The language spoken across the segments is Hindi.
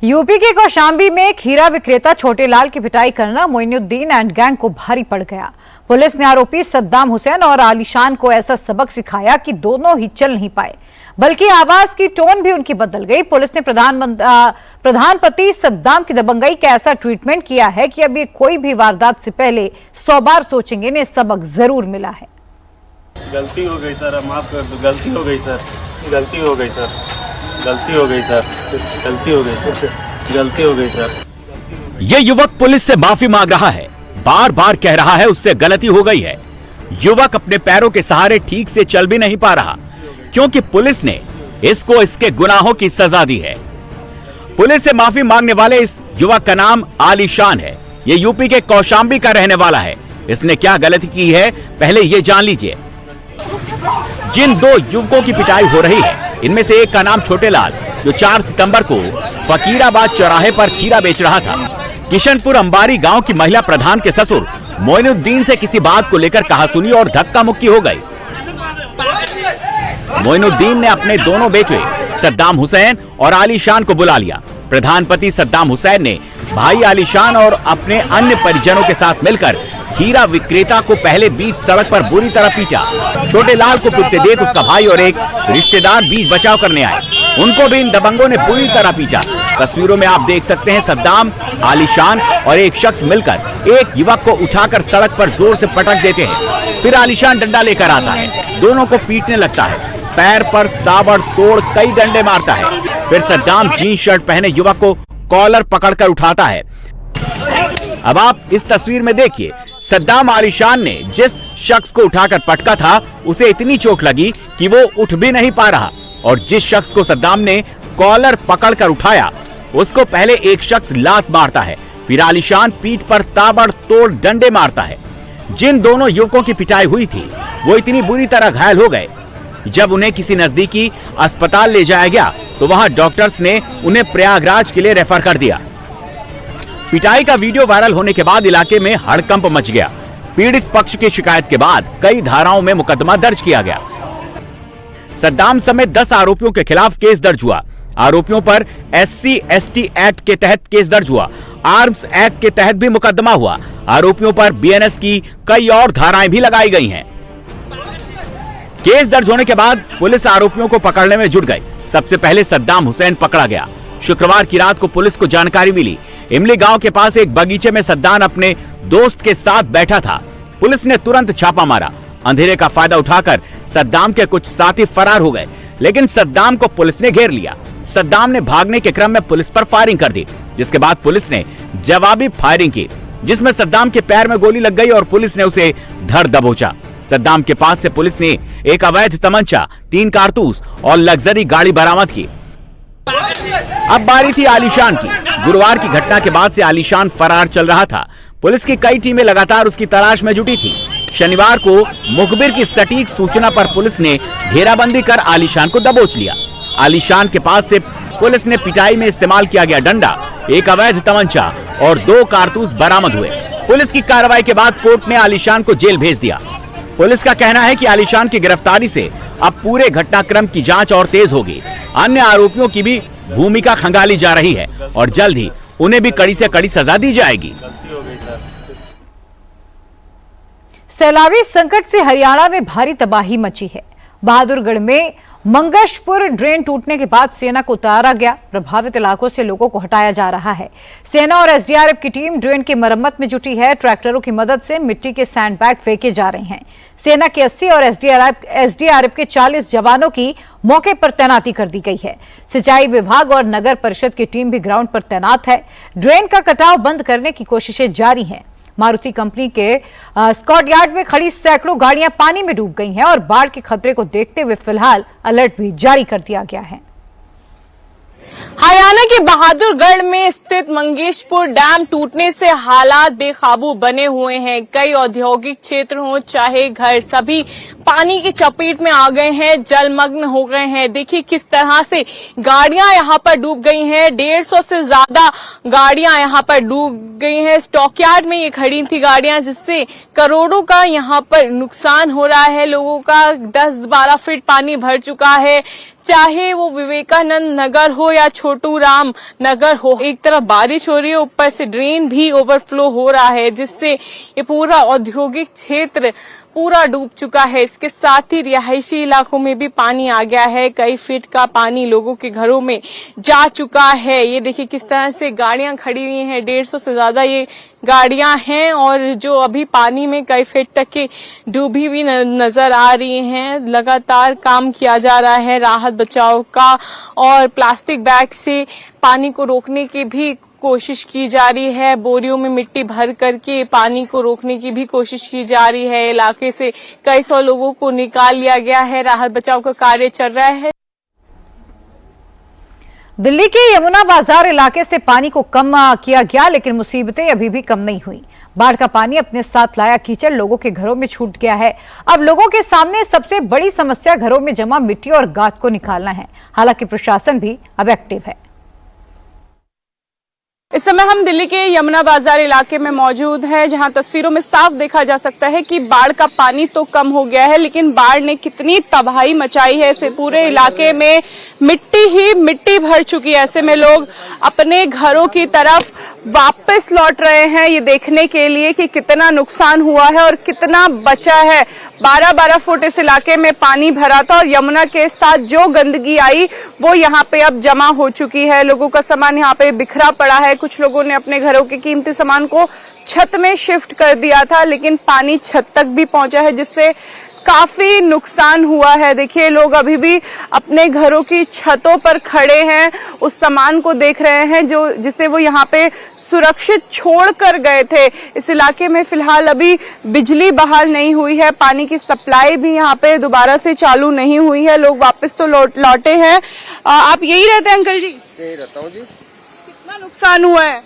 यूपी के कौशाम्बी में खीरा विक्रेता छोटे लाल की पिटाई करना मोइनुद्दीन एंड गैंग को भारी पड़ गया। पुलिस ने आरोपी सद्दाम हुसैन और आलीशान को ऐसा सबक सिखाया कि दोनों ही चल नहीं पाए, बल्कि आवाज की टोन भी उनकी बदल गई। पुलिस ने प्रधानपति सद्दाम की दबंगई का ऐसा ट्रीटमेंट किया है कि अब ये कोई भी वारदात से पहले 100 बार सोचेंगे। इन्हें सबक जरूर मिला है। गलती हो गई सर, माफ कर दो। गलती हो गई सर, गलती हो गई सर, गलती हो गई सर, गलती हो गई सर, गलती हो गई सर। ये युवक पुलिस से माफी मांग रहा है, बार बार कह रहा है उससे गलती हो गई है। युवक अपने पैरों के सहारे ठीक से चल भी नहीं पा रहा, क्योंकि पुलिस ने इसको इसके गुनाहों की सजा दी है। पुलिस से माफी मांगने वाले इस युवक का नाम आलीशान है। ये यूपी के कौशाम्बी का रहने वाला है। इसने क्या गलती की है, पहले ये जान लीजिए। जिन दो युवकों की पिटाई हो रही है, इनमें से एक का नाम छोटे लाल, जो 4 सितंबर को फकीराबाद चौराहे पर खीरा बेच रहा था। किशनपुर अंबारी गांव की महिला प्रधान के ससुर मोइनुद्दीन से किसी बात को लेकर कहासुनी और धक्का मुक्की हो गई। मोइनुद्दीन ने अपने दोनों बेटे सद्दाम हुसैन और आलीशान को बुला लिया। प्रधानपति सद्दाम हुसैन ने भाई आलीशान और अपने अन्य परिजनों के साथ मिलकर खीरा विक्रेता को पहले बीच सड़क पर बुरी तरह पीटा। छोटे लाल को पीटते देख उसका भाई और एक रिश्तेदार बीच बचाव करने आए। उनको भी इन दबंगों ने बुरी तरह पीटा। तस्वीरों में आप देख सकते हैं सद्दाम, आलीशान और एक शख्स मिलकर एक युवक को उठाकर सड़क पर जोर से पटक देते हैं। फिर आलीशान डंडा लेकर आता है, दोनों को पीटने लगता है। पैर पर ताबड़तोड़ कई डंडे मारता है। फिर सद्दाम जीन्स शर्ट पहने युवक को कॉलर पकड़कर उठाता है। अब आप इस तस्वीर में देखिए, सद्दाम आलीशान ने जिस शख्स को उठाकर पटका था, उसे इतनी चोट लगी कि वो उठ भी नहीं पा रहा, और जिस शख्स को सद्दाम ने कॉलर पकड़कर उठाया, उसको पहले एक शख्स लात मारता है, फिर आलीशान पीठ पर ताबड़तोड़ डंडे मारता है। जिन दोनों युवकों की पिटाई हुई थी, वो इतनी बुरी तरह घायल हो गए। जब उन्हें किसी नजदीकी अस्पताल ले जाया गया, तो वहां डॉक्टर्स ने उन्हें प्रयागराज के लिए रेफर कर दिया। पिटाई का वीडियो वायरल होने के बाद इलाके में हड़कंप मच गया। पीड़ित पक्ष की शिकायत के बाद कई धाराओं में मुकदमा दर्ज किया गया। सद्दाम समेत 10 आरोपियों के खिलाफ केस दर्ज हुआ। आरोपियों पर SC/ST एक्ट के तहत केस दर्ज हुआ। आर्म्स एक्ट के तहत भी मुकदमा हुआ। आरोपियों पर BNS की कई और धाराएं भी लगाई गई हैं। केस दर्ज होने के बाद पुलिस आरोपियों को पकड़ने में जुट गई। सबसे पहले सद्दाम हुसैन पकड़ा गया। शुक्रवार की रात को पुलिस को जानकारी मिली, इमली गांव के पास एक बगीचे में सद्दाम अपने दोस्त के साथ बैठा था। पुलिस ने तुरंत छापा मारा। अंधेरे का फायदा उठाकर सद्दाम के कुछ साथी फरार हो गए, लेकिन सद्दाम को पुलिस ने घेर लिया। सद्दाम ने भागने के क्रम में पुलिस पर फायरिंग कर दी, जिसके बाद पुलिस ने जवाबी फायरिंग की, जिसमें सद्दाम के पैर में गोली लग गई और पुलिस ने उसे धर दबोचा। सद्दाम के पास से पुलिस ने एक अवैध तमंचा, 3 कारतूस और लग्जरी गाड़ी बरामद की। अब बारी थी आलीशान की। गुरुवार की घटना के बाद से आलीशान फरार चल रहा था। पुलिस की कई टीमें लगातार उसकी तलाश में जुटी थी। शनिवार को मुखबिर की सटीक सूचना पर पुलिस ने घेराबंदी कर आलीशान को दबोच लिया। आलीशान के पास से पुलिस ने पिटाई में इस्तेमाल किया गया डंडा, एक अवैध तमंचा और 2 कारतूस बरामद हुए। पुलिस की कार्रवाई के बाद कोर्ट ने आलीशान को जेल भेज दिया। पुलिस का कहना है कि आलीशान की गिरफ्तारी से अब पूरे घटनाक्रम की जांच और तेज होगी। अन्य आरोपियों की भी भूमिका खंगाली जा रही है और जल्द ही उन्हें भी कड़ी से कड़ी सजा दी जाएगी। सैलाबी संकट से हरियाणा में भारी तबाही मची है। बहादुरगढ़ में मंगशपुर ड्रेन टूटने के बाद सेना को उतारा गया। प्रभावित इलाकों से लोगों को हटाया जा रहा है। सेना और SDRF की टीम ड्रेन की मरम्मत में जुटी है। ट्रैक्टरों की मदद से मिट्टी के सैंडबैग फेंके जा रहे हैं। सेना के 80 और SDRF के 40 जवानों की मौके पर तैनाती कर दी गई है। सिंचाई विभाग और नगर परिषद की टीम भी ग्राउंड पर तैनात है। ड्रेन का कटाव बंद करने की कोशिशें जारी हैं। मारुति कंपनी के स्कॉट यार्ड में खड़ी सैकड़ों गाड़ियां पानी में डूब गई हैं और बाढ़ के खतरे को देखते हुए फिलहाल अलर्ट भी जारी कर दिया गया है। हरियाणा के बहादुरगढ़ में स्थित मंगेशपुर डैम टूटने से हालात बेकाबू बने हुए हैं। कई औद्योगिक क्षेत्र हो चाहे घर, सभी पानी की चपेट में आ गए हैं, जलमग्न हो गए हैं। देखिए किस तरह से गाड़ियां यहां पर डूब गई हैं। 150 से ज्यादा गाड़ियां यहां पर डूब गई हैं। स्टॉकयार्ड में ये खड़ी थी गाड़ियां, जिससे करोड़ों का यहां पर नुकसान हो रहा है। लोगों का 10-12 फीट पानी भर चुका है। चाहे वो विवेकानंद नगर हो या छोटू राम नगर हो। एक तरफ बारिश हो रही है, ऊपर से ड्रेन भी ओवरफ्लो हो रहा है, जिससे ये पूरा औद्योगिक क्षेत्र पूरा डूब चुका है। इसके साथ ही रिहायशी इलाकों में भी पानी आ गया है। कई फीट का पानी लोगों के घरों में जा चुका है। ये देखिए किस तरह से गाड़ियां खड़ी हुई हैं, 150 से ज्यादा ये गाड़ियां हैं और जो अभी पानी में कई फीट तक की डूबी हुई नजर आ रही हैं। लगातार काम किया जा रहा है राहत बचाव का और प्लास्टिक बैग से पानी को रोकने की भी कोशिश की जा रही है। बोरियों में मिट्टी भर करके पानी को रोकने की भी कोशिश की जा रही है। इलाके से कई सौ लोगों को निकाल लिया गया है। राहत बचाव का कार्य चल रहा है। दिल्ली के यमुना बाजार इलाके से पानी को कम किया गया, लेकिन मुसीबतें अभी भी कम नहीं हुई। बाढ़ का पानी अपने साथ लाया कीचड़ लोगों के घरों में छूट गया है। अब लोगों के सामने सबसे बड़ी समस्या घरों में जमा मिट्टी और गाद को निकालना है। हालांकि प्रशासन भी अब एक्टिव है। इस समय हम दिल्ली के यमुना बाजार इलाके में मौजूद हैं, जहां तस्वीरों में साफ देखा जा सकता है कि बाढ़ का पानी तो कम हो गया है, लेकिन बाढ़ ने कितनी तबाही मचाई है। इसे पूरे इलाके में मिट्टी ही मिट्टी भर चुकी है। ऐसे में लोग अपने घरों की तरफ वापस लौट रहे हैं ये देखने के लिए कि कितना नुकसान हुआ है और कितना बचा है। 12-12 फुट इस इलाके में पानी भरा था और यमुना के साथ जो गंदगी आई वो यहाँ पे अब जमा हो चुकी है। लोगों का सामान यहाँ पे बिखरा पड़ा है। कुछ लोगों ने अपने घरों के कीमती सामान को छत में शिफ्ट कर दिया था, लेकिन पानी छत तक भी पहुंचा है, जिससे काफी नुकसान हुआ है। देखिए लोग अभी भी अपने घरों की छतों पर खड़े हैं, उस सामान को देख रहे हैं जो जिसे वो यहाँ पे सुरक्षित छोड़ कर गए थे। इस इलाके में फिलहाल अभी बिजली बहाल नहीं हुई है, पानी की सप्लाई भी यहाँ पे दोबारा से चालू नहीं हुई है। लोग वापस तो लौटे हैं। आप यही रहते हैं अंकल जी? यही रहता हूँ जी। कितना नुकसान हुआ है?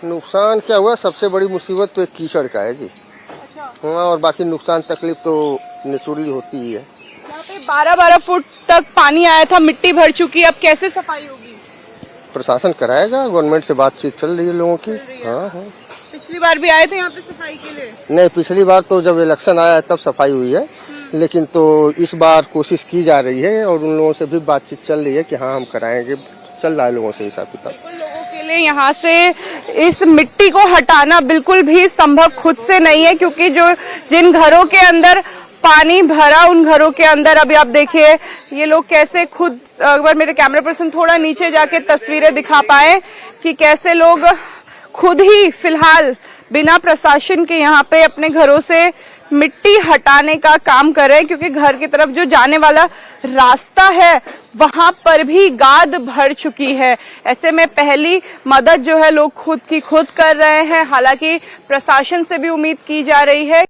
नुकसान क्या हुआ, सबसे बड़ी मुसीबत तो एक कीचड़ का है जी। अच्छा। हाँ, और बाकी नुकसान तकलीफ तो नेचुरली होती ही है। यहाँ पे 12-12 फुट तक पानी आया था, मिट्टी भर चुकी है, अब कैसे सफाई होगी? प्रशासन कराएगा, गवर्नमेंट से बातचीत चल रही है लोगों की। हाँ। पिछली बार भी आए थे यहाँ पे सफाई के लिए? नहीं, पिछली बार तो जब इलेक्शन आया तब सफाई हुई है, लेकिन तो इस बार कोशिश की जा रही है और उन लोगों से भी बातचीत चल रही है कि हाँ हम कराएंगे। चल रहा है लोगों से हिसाब किताब। लोगों के लिए यहाँ से इस मिट्टी को हटाना बिल्कुल भी संभव खुद से नहीं है, क्योंकि जो जिन घरों के अंदर पानी भरा उन घरों के अंदर अभी आप देखिए ये लोग कैसे खुद, अगर मेरे कैमरा पर्सन थोड़ा नीचे जाके तस्वीरें दिखा पाए कि कैसे लोग खुद ही फिलहाल बिना प्रशासन के यहाँ पे अपने घरों से मिट्टी हटाने का काम कर रहे हैं, क्योंकि घर की तरफ जो जाने वाला रास्ता है वहां पर भी गाद भर चुकी है। ऐसे में पहली मदद जो है लोग खुद की खुद कर रहे हैं। हालांकि प्रशासन से भी उम्मीद की जा रही है